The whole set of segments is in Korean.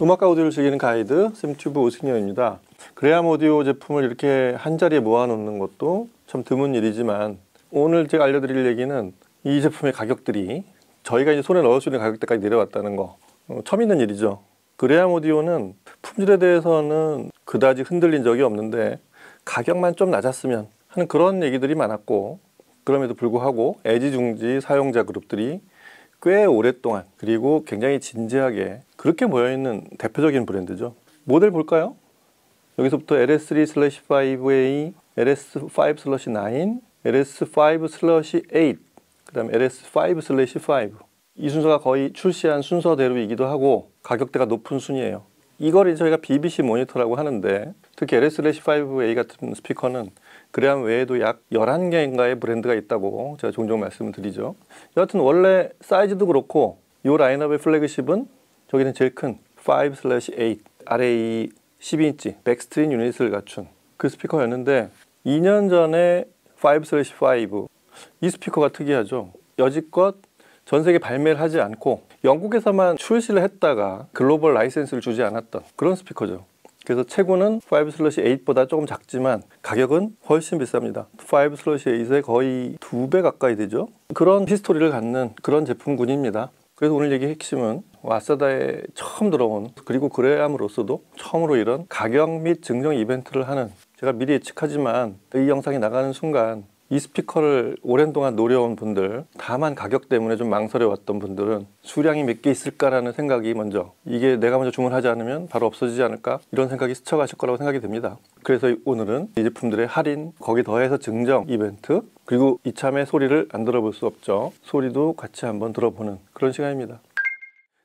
음악과 오디오를 즐기는 가이드 샘튜브 오승영입니다. 그레암 오디오 제품을 이렇게 한자리에 모아놓는 것도 참 드문 일이지만 오늘 제가 알려드릴 얘기는 이 제품의 가격들이 저희가 이제 손에 넣을 수 있는 가격대까지 내려왔다는 거, 처음 있는 일이죠. 그레암 오디오는 품질에 대해서는 그다지 흔들린 적이 없는데 가격만 좀 낮았으면 하는 그런 얘기들이 많았고, 그럼에도 불구하고 애지중지 사용자 그룹들이 꽤 오랫동안 그리고 굉장히 진지하게 그렇게 모여있는 대표적인 브랜드죠. 모델 볼까요? 여기서부터 LS3/5A, LS5/9, LS5/8, 그 다음에 LS5/5 이 순서가 거의 출시한 순서대로이기도 하고 가격대가 높은 순이에요. 이걸 저희가 BBC 모니터라고 하는데, 특히 LS/5A 같은 스피커는 그레암 외에도 약 11개인가의 브랜드가 있다고 제가 종종 말씀을 드리죠. 여하튼 원래 사이즈도 그렇고 이 라인업의 플래그십은 저기는 제일 큰 5/8 RA 12인치 백스트린 유닛을 갖춘 그 스피커였는데, 2년 전에 5/5 이 스피커가 특이하죠. 여지껏 전 세계 발매를 하지 않고 영국에서만 출시를 했다가 글로벌 라이센스를 주지 않았던 그런 스피커죠. 그래서 체구는 5/8보다 조금 작지만 가격은 훨씬 비쌉니다. 5/8의 거의 2배 가까이 되죠. 그런 히스토리를 갖는 그런 제품군입니다. 그래서 오늘 얘기 핵심은 와사다에 처음 들어온, 그리고 그레암으로서도 처음으로 이런 가격 및 증정 이벤트를 하는, 제가 미리 예측하지만 이 영상이 나가는 순간 이 스피커를 오랜 동안 노려온 분들, 다만 가격 때문에 좀 망설여왔던 분들은 수량이 몇 개 있을까라는 생각이 먼저, 이게 내가 먼저 주문하지 않으면 바로 없어지지 않을까, 이런 생각이 스쳐가실 거라고 생각이 됩니다. 그래서 오늘은 이 제품들의 할인, 거기 더해서 증정 이벤트, 그리고 이참에 소리를 안 들어볼 수 없죠. 소리도 같이 한번 들어보는 그런 시간입니다.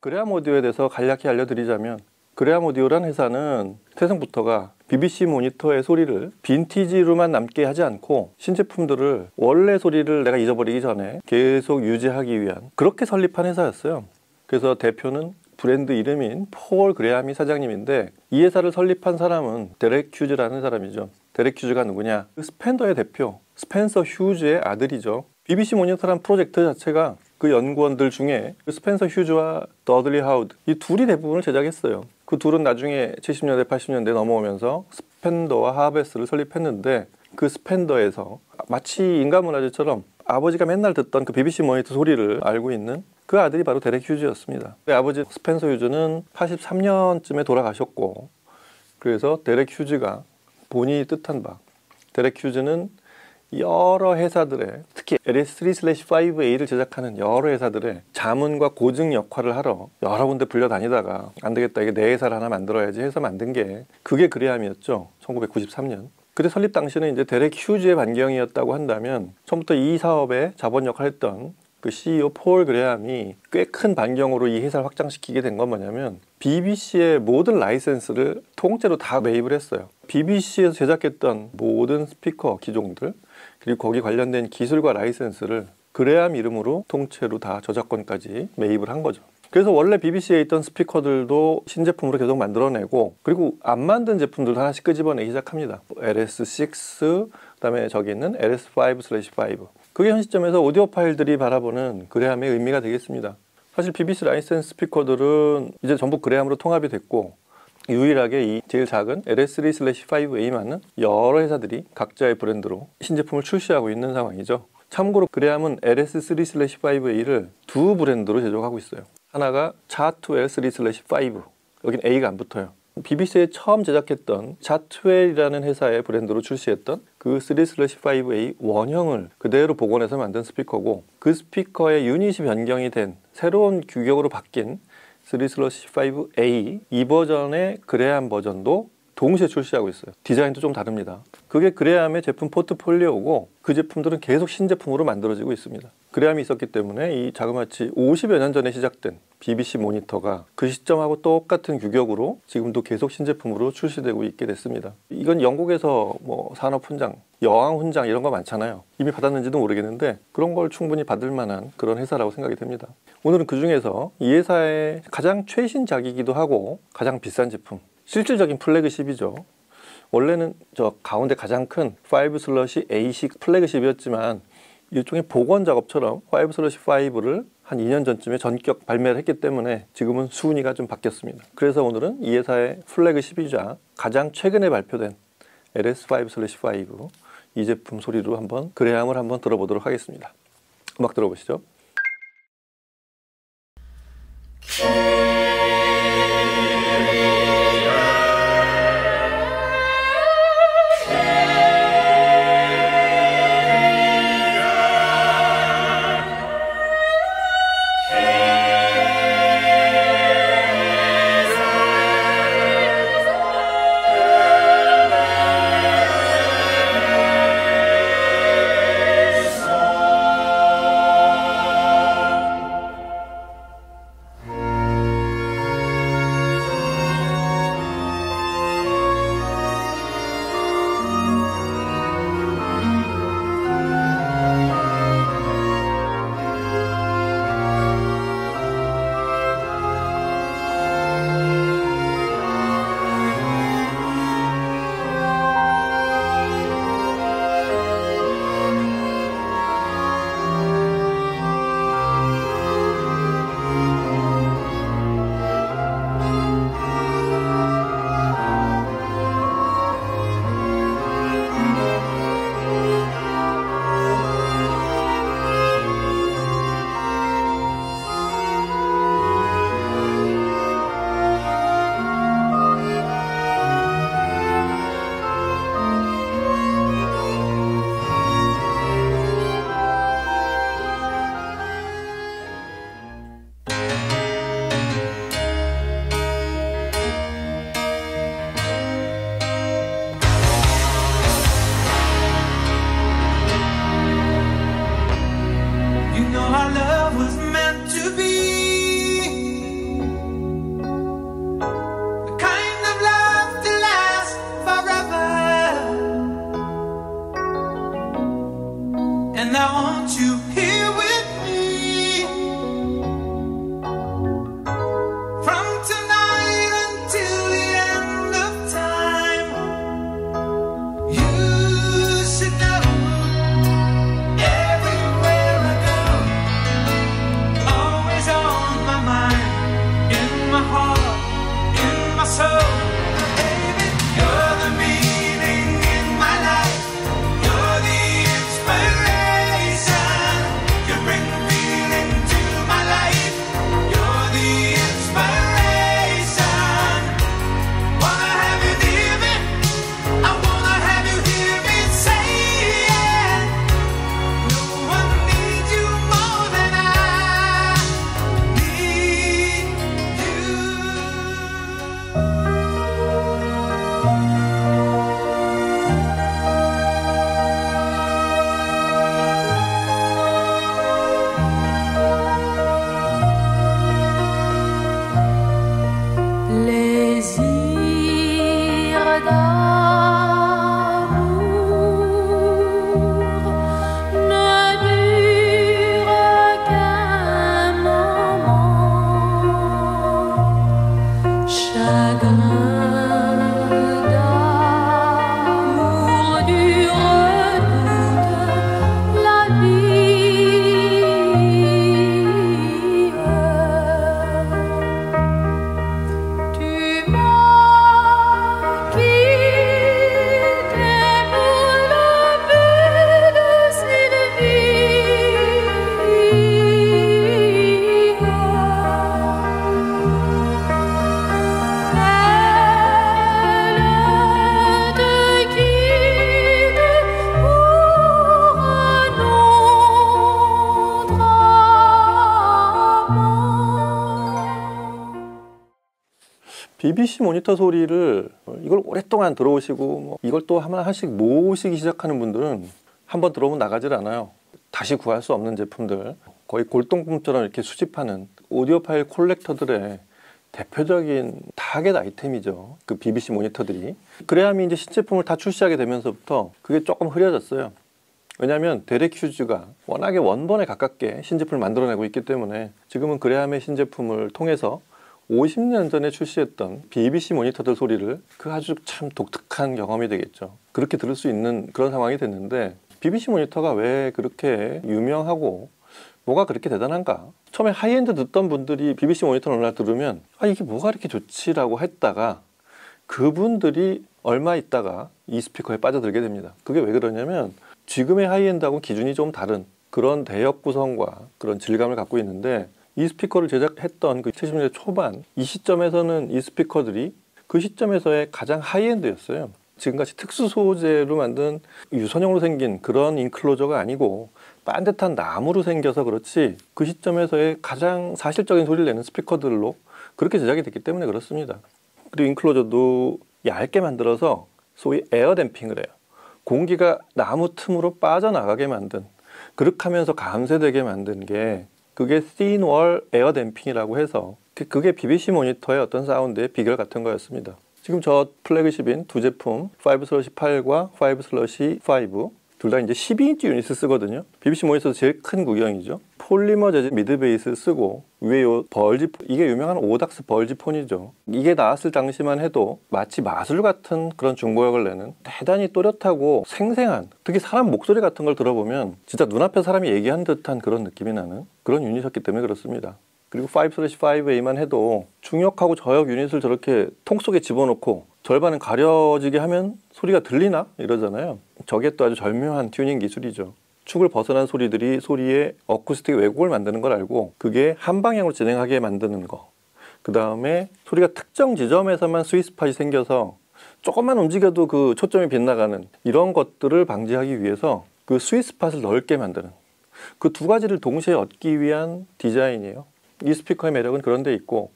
그레암 오디오에 대해서 간략히 알려드리자면, 그레암 오디오란 회사는 태생부터가 BBC 모니터의 소리를 빈티지로만 남게 하지 않고 신제품들을 원래 소리를 내가 잊어버리기 전에 계속 유지하기 위한, 그렇게 설립한 회사였어요. 그래서 대표는 브랜드 이름인 폴 그레암이 사장님인데, 이 회사를 설립한 사람은 데렉 휴즈라는 사람이죠. 데렉 휴즈가 누구냐? 스펜더의 대표 스펜서 휴즈의 아들이죠. BBC 모니터란 프로젝트 자체가 그 연구원들 중에 스펜서 휴즈와 더들리 하우드, 이 둘이 대부분을 제작했어요. 그 둘은 나중에 70년대 80년대 넘어오면서 스펜더와 하베스를 설립했는데, 그 스펜더에서 마치 인간문화재처럼 아버지가 맨날 듣던 그 BBC 모니터 소리를 알고 있는 그 아들이 바로 데렉 휴즈였습니다. 아버지 스펜서 휴즈는 83년쯤에 돌아가셨고, 그래서 데렉 휴즈가 본인이 뜻한 바, 데렉 휴즈는 여러 회사들의, 특히 LS3/5A를 제작하는 여러 회사들의 자문과 고증 역할을 하러 여러 군데 불려다니다가 안 되겠다, 이게 내 회사를 하나 만들어야지 해서 만든 게 그게 그레암이었죠. 1993년. 그때 설립 당시는 이제 데렉 휴즈의 반경이었다고 한다면, 처음부터 이 사업에 자본 역할을 했던 그 CEO 폴 그레암이 꽤 큰 반경으로 이 회사를 확장시키게 된 건 뭐냐면, BBC의 모든 라이센스를 통째로 다 매입을 했어요. BBC에서 제작했던 모든 스피커 기종들, 그리고 거기 관련된 기술과 라이센스를 그레암 이름으로 통째로 다 저작권까지 매입을 한 거죠. 그래서 원래 BBC에 있던 스피커들도 신제품으로 계속 만들어내고, 그리고 안 만든 제품들도 하나씩 끄집어내기 시작합니다. LS6, 그다음에 저기 있는 LS5/5. 그게 현 시점에서 오디오 파일들이 바라보는 그레암의 의미가 되겠습니다. 사실 BBC 라이센스 스피커들은 이제 전부 그레암으로 통합이 됐고, 유일하게 이 제일 작은 LS3/5A만은 여러 회사들이 각자의 브랜드로 신제품을 출시하고 있는 상황이죠. 참고로 그레암은 LS3/5A를 두 브랜드로 제조하고 있어요. 하나가 차트웰 3/5, 여긴 A가 안 붙어요. BBC에 처음 제작했던 차트웰이라는 회사의 브랜드로 출시했던 그 3/5A 원형을 그대로 복원해서 만든 스피커고, 그 스피커의 유닛이 변경이 된 새로운 규격으로 바뀐 3/5A 이 버전의 그레암 버전도 동시에 출시하고 있어요. 디자인도 좀 다릅니다. 그게 그레암의 제품 포트폴리오고, 그 제품들은 계속 신제품으로 만들어지고 있습니다. 그레암이 있었기 때문에 이 자그마치 50여 년 전에 시작된 BBC 모니터가 그 시점하고 똑같은 규격으로 지금도 계속 신제품으로 출시되고 있게 됐습니다. 이건 영국에서 뭐 산업훈장, 여왕훈장 이런 거 많잖아요. 이미 받았는지도 모르겠는데 그런 걸 충분히 받을 만한 그런 회사라고 생각이 됩니다. 오늘은 그 중에서 이 회사의 가장 최신작이기도 하고 가장 비싼 제품, 실질적인 플래그십이죠. 원래는 저 가운데 가장 큰 5/A식 플래그십이었지만 일종의 복원 작업처럼 5/5를 한 2년 전쯤에 전격 발매를 했기 때문에 지금은 순위가 좀 바뀌었습니다. 그래서 오늘은 이 회사의 플래그십이자 가장 최근에 발표된 LS5/5 이 제품 소리로 한번 그레함을 한번 들어보도록 하겠습니다. 음악 들어보시죠. And I want you here with me from tonight until the end of time. You should know everywhere I go, always on my mind, in my heart, in my soul. Baby, you're the meaning in my life. You're the inspiration. BBC 모니터 소리를 이걸 오랫동안 들어오시고 이걸 또 하나씩 모으시기 시작하는 분들은 한번 들어오면 나가질 않아요. 다시 구할 수 없는 제품들, 거의 골동품처럼 이렇게 수집하는 오디오 파일 콜렉터들의 대표적인 타겟 아이템이죠. 그 BBC 모니터들이. 그래야미 이제 신제품을 다 출시하게 되면서부터 그게 조금 흐려졌어요. 왜냐하면 데렉 휴즈가 워낙에 원본에 가깝게 신제품을 만들어내고 있기 때문에 지금은 그레함의 신제품을 통해서 50년 전에 출시했던 BBC 모니터들 소리를 그 아주 참 독특한 경험이 되겠죠. 그렇게 들을 수 있는 그런 상황이 됐는데 BBC 모니터가 왜 그렇게 유명하고 뭐가 그렇게 대단한가? 처음에 하이엔드 듣던 분들이 BBC 모니터 오늘 들으면 이게 뭐가 이렇게 좋지라고 했다가 그분들이 얼마 있다가 이 스피커에 빠져들게 됩니다. 그게 왜 그러냐면 지금의 하이엔드하고 기준이 좀 다른 그런 대역 구성과 그런 질감을 갖고 있는데 이 스피커를 제작했던 그 70년대 초반 이 시점에서는 이 스피커들이 그 시점에서의 가장 하이엔드였어요. 지금같이 특수 소재로 만든 유선형으로 생긴 그런 인클로저가 아니고 반듯한 나무로 생겨서 그렇지 그 시점에서의 가장 사실적인 소리를 내는 스피커들로 그렇게 제작이 됐기 때문에 그렇습니다. 그리고 인클로저도 얇게 만들어서 소위 에어 댐핑을 해요. 공기가 나무 틈으로 빠져나가게 만든, 그렇게 하면서 감쇄되게 만든 게 그게 thin wall 에어 댐핑이라고 해서 그게 BBC 모니터의 어떤 사운드의 비결 같은 거였습니다. 지금 저 플래그십인 두 제품 5/8과 5/5 둘 다 이제 12인치 유닛을 쓰거든요. BBC 모니터에서 제일 큰 구경이죠. 폴리머 재질 미드 베이스 쓰고 위에 요 벌지, 이게 유명한 오닥스 벌지 폰이죠. 이게 나왔을 당시만 해도 마치 마술 같은 그런 중고역을 내는 대단히 또렷하고 생생한, 특히 사람 목소리 같은 걸 들어보면 진짜 눈앞에 사람이 얘기한 듯한 그런 느낌이 나는 그런 유닛이었기 때문에 그렇습니다. 그리고 5/5A만 해도 중역하고 저역 유닛을 저렇게 통 속에 집어넣고 절반은 가려지게 하면 소리가 들리나? 이러잖아요. 저게 또 아주 절묘한 튜닝 기술이죠. 축을 벗어난 소리들이 소리의 어쿠스틱 왜곡을 만드는 걸 알고 그게 한 방향으로 진행하게 만드는 거. 그 다음에 소리가 특정 지점에서만 스윗스팟이 생겨서 조금만 움직여도 그 초점이 빗나가는 이런 것들을 방지하기 위해서 그 스윗스팟을 넓게 만드는 그 두 가지를 동시에 얻기 위한 디자인이에요. 이 스피커의 매력은 그런 데 있고,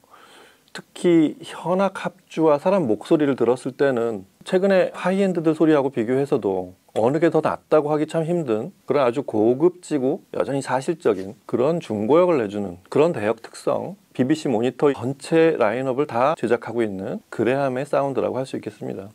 특히 현악 합주와 사람 목소리를 들었을 때는 최근에 하이엔드들 소리하고 비교해서도 어느 게 더 낫다고 하기 참 힘든 그런 아주 고급지고 여전히 사실적인 그런 중고역을 내주는 그런 대역 특성, BBC 모니터 전체 라인업을 다 제작하고 있는 그레함의 사운드라고 할 수 있겠습니다.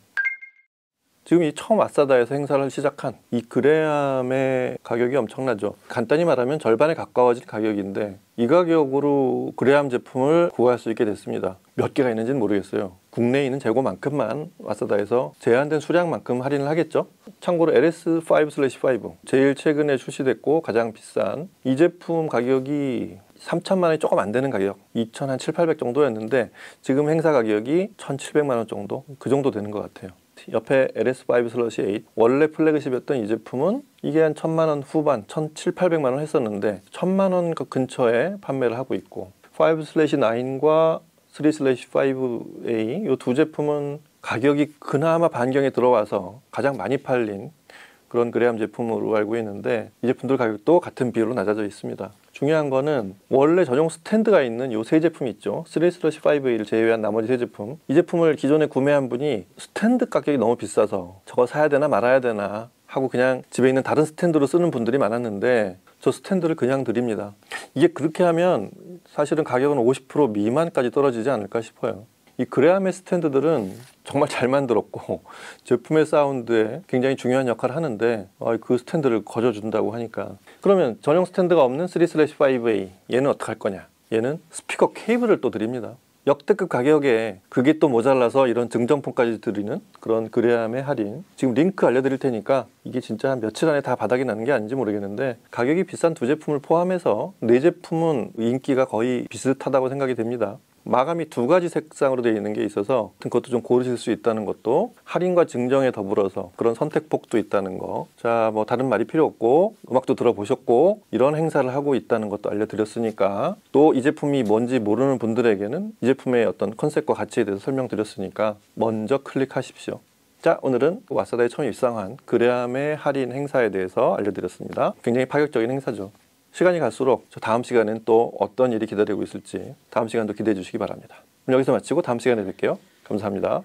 지금 이 처음 와사다에서 행사를 시작한 이 그레함의 가격이 엄청나죠. 간단히 말하면 절반에 가까워진 가격인데 이 가격으로 그레함 제품을 구할 수 있게 됐습니다. 몇 개가 있는지는 모르겠어요. 국내에 있는 재고만큼만 와사다에서 제한된 수량만큼 할인을 하겠죠. 참고로 LS5/5 제일 최근에 출시됐고 가장 비싼 이 제품 가격이 3천만 원이 조금 안 되는 가격, 2,700 정도였는데 지금 행사 가격이 1,700만 원 정도, 그 정도 되는 것 같아요. 옆에 LS5/8 원래 플래그십이었던 이 제품은 이게 한 1,000만 원 후반, 1,700~800만 원 했었는데 1,000만 원 그 근처에 판매를 하고 있고 5/9과 3/5A 이 두 제품은 가격이 그나마 반경에 들어와서 가장 많이 팔린 그런 그레함 제품으로 알고 있는데 이 제품들 가격도 같은 비율로 낮아져 있습니다. 중요한 거는 원래 전용 스탠드가 있는 요 세 제품 있죠. 3/5A를 제외한 나머지 세 제품, 이 제품을 기존에 구매한 분이 스탠드 가격이 너무 비싸서 저거 사야 되나 말아야 되나 하고 그냥 집에 있는 다른 스탠드로 쓰는 분들이 많았는데 저 스탠드를 그냥 드립니다. 이게 그렇게 하면 사실은 가격은 50% 미만까지 떨어지지 않을까 싶어요. 이 그레함의 스탠드들은 정말 잘 만들었고 제품의 사운드에 굉장히 중요한 역할을 하는데 그 스탠드를 거저준다고 하니까, 그러면 전용 스탠드가 없는 3/5A 얘는 어떡할 거냐? 얘는 스피커 케이블을 또 드립니다. 역대급 가격에 그게 또 모자라서 이런 증정품까지 드리는 그런 그레함의 할인, 지금 링크 알려드릴 테니까 이게 진짜 한 며칠 안에 다 바닥이 나는 게 아닌지 모르겠는데 가격이 비싼 두 제품을 포함해서 네 제품은 인기가 거의 비슷하다고 생각이 됩니다. 마감이 두 가지 색상으로 되어 있는 게 있어서 그것도 좀 고르실 수 있다는 것도, 할인과 증정에 더불어서 그런 선택폭도 있다는 거. 자, 뭐 다른 말이 필요 없고 음악도 들어보셨고 이런 행사를 하고 있다는 것도 알려드렸으니까, 또 이 제품이 뭔지 모르는 분들에게는 이 제품의 어떤 컨셉과 가치에 대해서 설명드렸으니까 먼저 클릭하십시오. 자, 오늘은 와사다에 처음 입상한 그레함의 할인 행사에 대해서 알려드렸습니다. 굉장히 파격적인 행사죠. 시간이 갈수록 저 다음 시간엔 또 어떤 일이 기다리고 있을지 다음 시간도 기대해 주시기 바랍니다. 여기서 마치고 다음 시간에 뵐게요. 감사합니다.